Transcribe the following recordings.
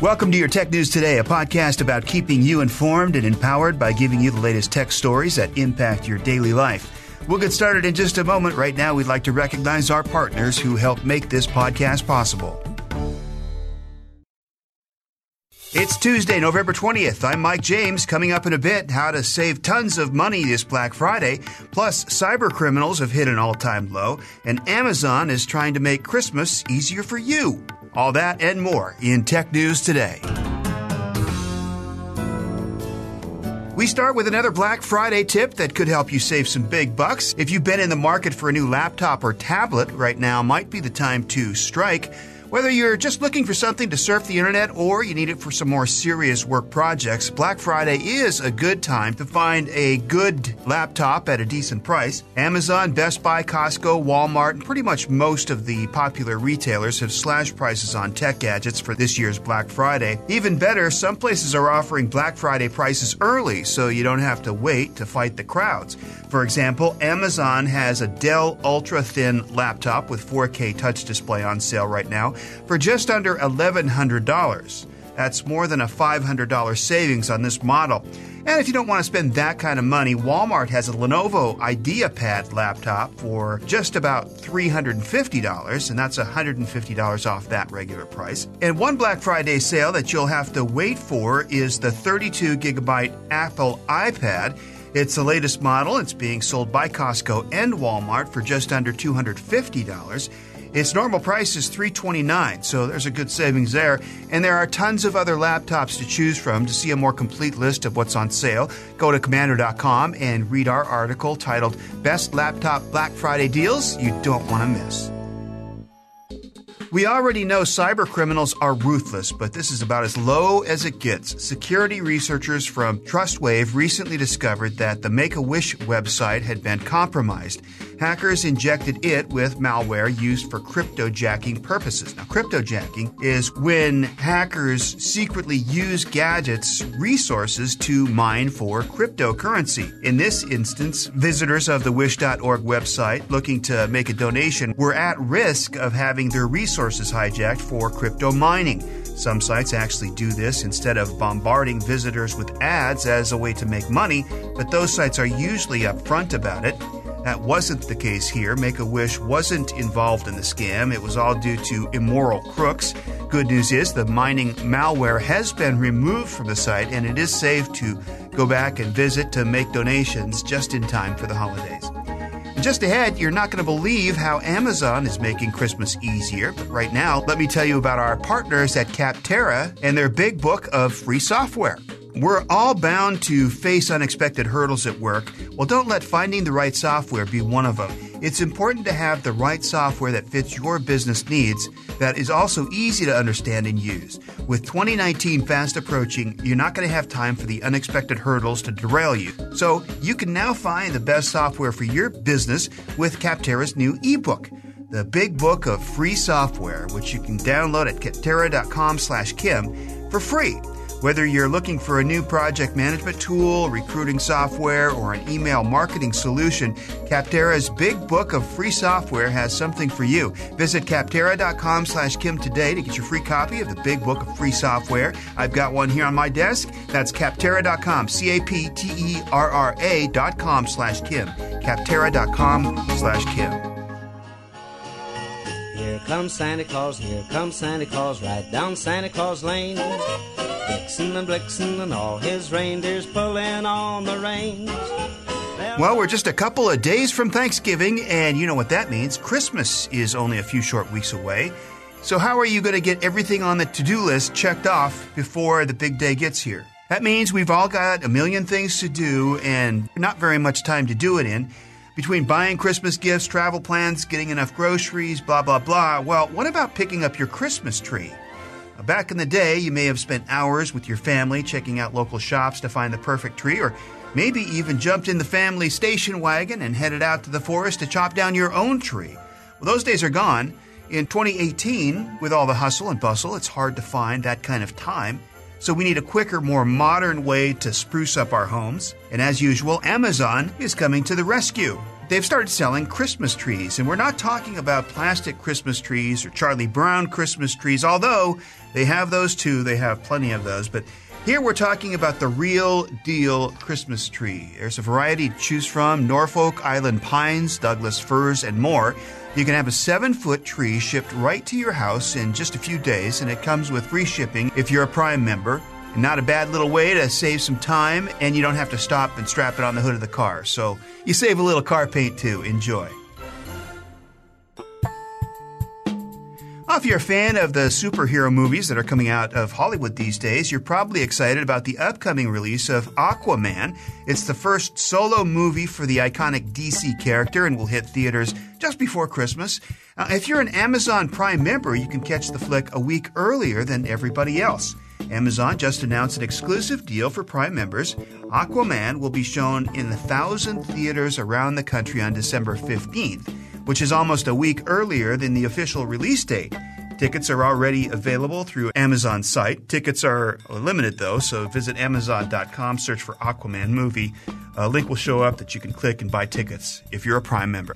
Welcome to your Tech News Today, a podcast about keeping you informed and empowered by giving you the latest tech stories that impact your daily life. We'll get started in just a moment. Right now, we'd like to recognize our partners who help make this podcast possible. It's Tuesday, November 20th. I'm Mike James. Coming up in a bit, how to save tons of money this Black Friday. Plus, cyber criminals have hit an all-time low, and Amazon is trying to make Christmas easier for you. All that and more in Tech News Today. We start with another Black Friday tip that could help you save some big bucks. If you've been in the market for a new laptop or tablet, right now might be the time to strike. Whether you're just looking for something to surf the internet or you need it for some more serious work projects, Black Friday is a good time to find a good laptop at a decent price. Amazon, Best Buy, Costco, Walmart, and pretty much most of the popular retailers have slashed prices on tech gadgets for this year's Black Friday. Even better, some places are offering Black Friday prices early so you don't have to wait to fight the crowds. For example, Amazon has a Dell ultra-thin laptop with 4K touch display on sale right now for just under $1,100. That's more than a $500 savings on this model. And if you don't want to spend that kind of money, Walmart has a Lenovo IdeaPad laptop for just about $350, and that's $150 off that regular price. And one Black Friday sale that you'll have to wait for is the 32GB Apple iPad. It's the latest model. It's being sold by Costco and Walmart for just under $250. Its normal price is $329, so there's a good savings there. And there are tons of other laptops to choose from. To see a more complete list of what's on sale, go to Commander.com and read our article titled Best Laptop Black Friday Deals You Don't Want to Miss. We already know cyber criminals are ruthless, but this is about as low as it gets. Security researchers from TrustWave recently discovered that the Make-A-Wish website had been compromised. Hackers injected it with malware used for cryptojacking purposes. Now, cryptojacking is when hackers secretly use gadgets' resources to mine for cryptocurrency. In this instance, visitors of the Wish.org website looking to make a donation were at risk of having their resources hijacked for crypto mining. Some sites actually do this instead of bombarding visitors with ads as a way to make money, but those sites are usually upfront about it. That wasn't the case here. Make-A-Wish wasn't involved in the scam. It was all due to immoral crooks. Good news is the mining malware has been removed from the site, and it is safe to go back and visit to make donations just in time for the holidays. Just ahead, you're not going to believe how Amazon is making Christmas easier. But right now, let me tell you about our partners at Capterra and their big book of free software. We're all bound to face unexpected hurdles at work. Well, don't let finding the right software be one of them. It's important to have the right software that fits your business needs, that is also easy to understand and use. With 2019 fast approaching, you're not going to have time for the unexpected hurdles to derail you. So you can now find the best software for your business with Capterra's new ebook, the Big Book of Free Software, which you can download at capterra.com/Kim for free. Whether you're looking for a new project management tool, recruiting software, or an email marketing solution, Capterra's Big Book of Free Software has something for you. Visit capterra.com/Kim today to get your free copy of the Big Book of Free Software. I've got one here on my desk. That's capterra.com, capterra.com/Kim, capterra.com/Kim. Here comes Santa Claus, right down Santa Claus Lane. Vixen and Blixen and all his reindeers pulling on the reins. Well, we're just a couple of days from Thanksgiving, and you know what that means. Christmas is only a few short weeks away. So how are you going to get everything on the to-do list checked off before the big day gets here? That means we've all got a million things to do and not very much time to do it in. Between buying Christmas gifts, travel plans, getting enough groceries, blah, blah, blah. Well, what about picking up your Christmas tree? Back in the day, you may have spent hours with your family checking out local shops to find the perfect tree, or maybe even jumped in the family station wagon and headed out to the forest to chop down your own tree. Well, those days are gone. In 2018, with all the hustle and bustle, it's hard to find that kind of time. So we need a quicker, more modern way to spruce up our homes. And as usual, Amazon is coming to the rescue. they've started selling Christmas trees. And we're not talking about plastic Christmas trees or Charlie Brown Christmas trees, although they have those too. They have plenty of those. But here we're talking about the real deal Christmas tree. There's a variety to choose from: Norfolk Island pines, Douglas firs, and more. You can have a 7-foot tree shipped right to your house in just a few days, and it comes with free shipping if you're a Prime member. And not a bad little way to save some time, and you don't have to stop and strap it on the hood of the car. So you save a little car paint too. Enjoy. If you're a fan of the superhero movies that are coming out of Hollywood these days, you're probably excited about the upcoming release of Aquaman. It's the first solo movie for the iconic DC character and will hit theaters just before Christmas. If you're an Amazon Prime member, you can catch the flick a week earlier than everybody else. Amazon just announced an exclusive deal for Prime members. Aquaman will be shown in 1,000 theaters around the country on December 15th, which is almost a week earlier than the official release date. Tickets are already available through Amazon's site. Tickets are limited, though, so visit Amazon.com, search for Aquaman movie. A link will show up that you can click and buy tickets if you're a Prime member.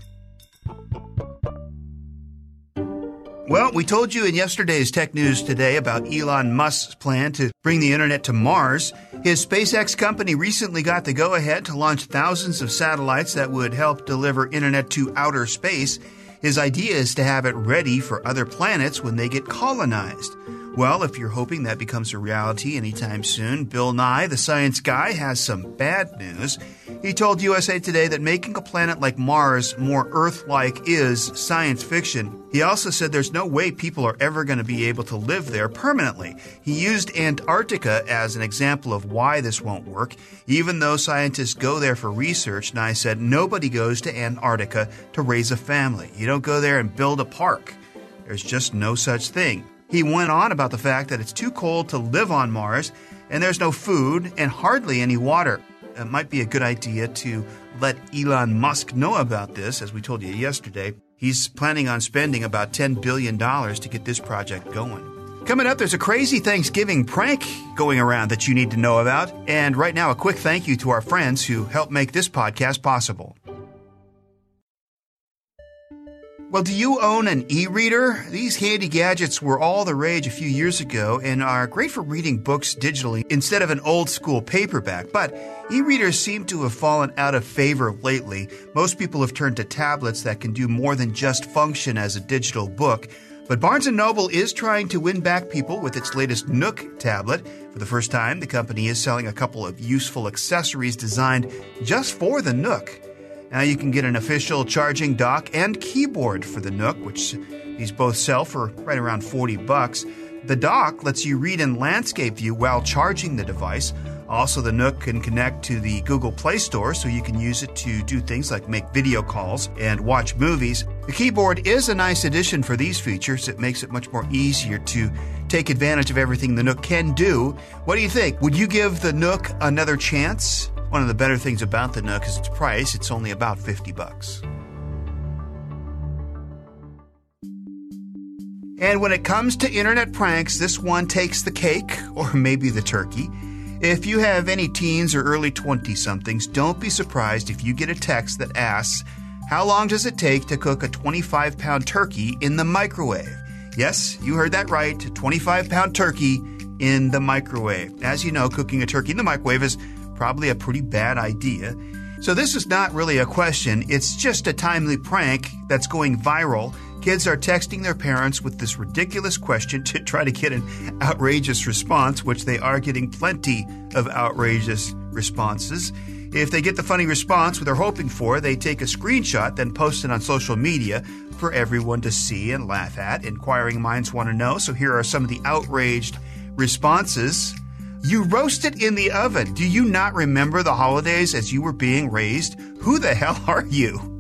Well, we told you in yesterday's Tech News Today about Elon Musk's plan to bring the internet to Mars. His SpaceX company recently got the go-ahead to launch thousands of satellites that would help deliver internet to outer space. His idea is to have it ready for other planets when they get colonized. Well, if you're hoping that becomes a reality anytime soon, Bill Nye, the science guy, has some bad news. He told USA Today that making a planet like Mars more Earth-like is science fiction. He also said there's no way people are ever going to be able to live there permanently. He used Antarctica as an example of why this won't work. Even though scientists go there for research, Nye said nobody goes to Antarctica to raise a family. You don't go there and build a park. There's just no such thing. He went on about the fact that it's too cold to live on Mars, and there's no food and hardly any water. It might be a good idea to let Elon Musk know about this, as we told you yesterday. He's planning on spending about $10 billion to get this project going. Coming up, there's a crazy Thanksgiving prank going around that you need to know about. And right now, a quick thank you to our friends who helped make this podcast possible. Well, do you own an e-reader? These handy gadgets were all the rage a few years ago and are great for reading books digitally instead of an old-school paperback. But e-readers seem to have fallen out of favor lately. Most people have turned to tablets that can do more than just function as a digital book. But Barnes & Noble is trying to win back people with its latest Nook tablet. For the first time, the company is selling a couple of useful accessories designed just for the Nook. Now you can get an official charging dock and keyboard for the Nook, which these both sell for right around $40. The dock lets you read in landscape view while charging the device. Also, the Nook can connect to the Google Play Store, so you can use it to do things like make video calls and watch movies. The keyboard is a nice addition for these features. It makes it much more easier to take advantage of everything the Nook can do. What do you think? Would you give the Nook another chance? One of the better things about the Nook is its price. It's only about $50. And when it comes to internet pranks, this one takes the cake, or maybe the turkey. If you have any teens or early 20-somethings, don't be surprised if you get a text that asks, how long does it take to cook a 25-pound turkey in the microwave? Yes, you heard that right, 25-pound turkey in the microwave. As you know, cooking a turkey in the microwave is probably a pretty bad idea. So this is not really a question, it's just a timely prank that's going viral. Kids are texting their parents with this ridiculous question to try to get an outrageous response, which they are getting plenty of outrageous responses. If they get the funny response they're hoping for, they take a screenshot, then post it on social media for everyone to see and laugh at. Inquiring minds want to know, so here are some of the outraged responses. You roast it in the oven. Do you not remember the holidays as you were being raised? Who the hell are you?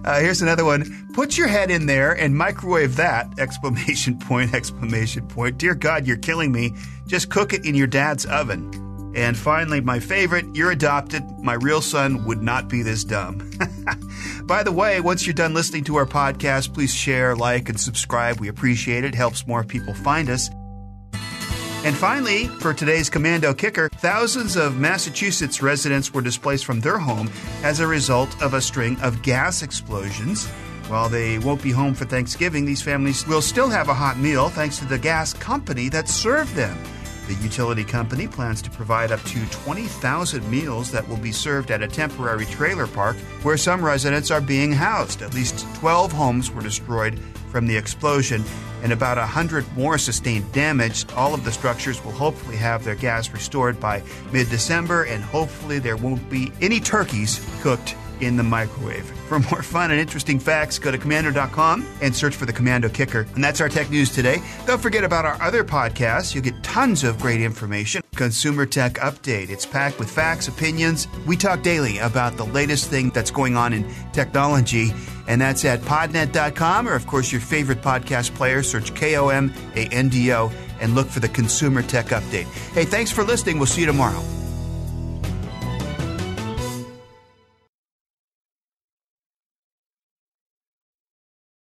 Here's another one. Put your head in there and microwave that! Exclamation point, exclamation point. Dear God, you're killing me. Just cook it in your dad's oven. And finally, my favorite, you're adopted. My real son would not be this dumb. By the way, once you're done listening to our podcast, please share, like, and subscribe. We appreciate it. It helps more people find us. And finally, for today's Commando Kicker, thousands of Massachusetts residents were displaced from their home as a result of a string of gas explosions. While they won't be home for Thanksgiving, these families will still have a hot meal thanks to the gas company that served them. The utility company plans to provide up to 20,000 meals that will be served at a temporary trailer park where some residents are being housed. At least 12 homes were destroyed from the explosion, and about 100 more sustained damage. All of the structures will hopefully have their gas restored by mid-December, and hopefully there won't be any turkeys cooked in the microwave. For more fun and interesting facts, go to Commando.com and search for the Commando Kicker. And that's our tech news today. Don't forget about our other podcasts. You'll get tons of great information. Consumer Tech Update. It's packed with facts, opinions. We talk daily about the latest thing that's going on in technology. And that's at podnet.com, or, of course, your favorite podcast player. Search KOMANDO and look for the Consumer Tech Update. Hey, thanks for listening. We'll see you tomorrow.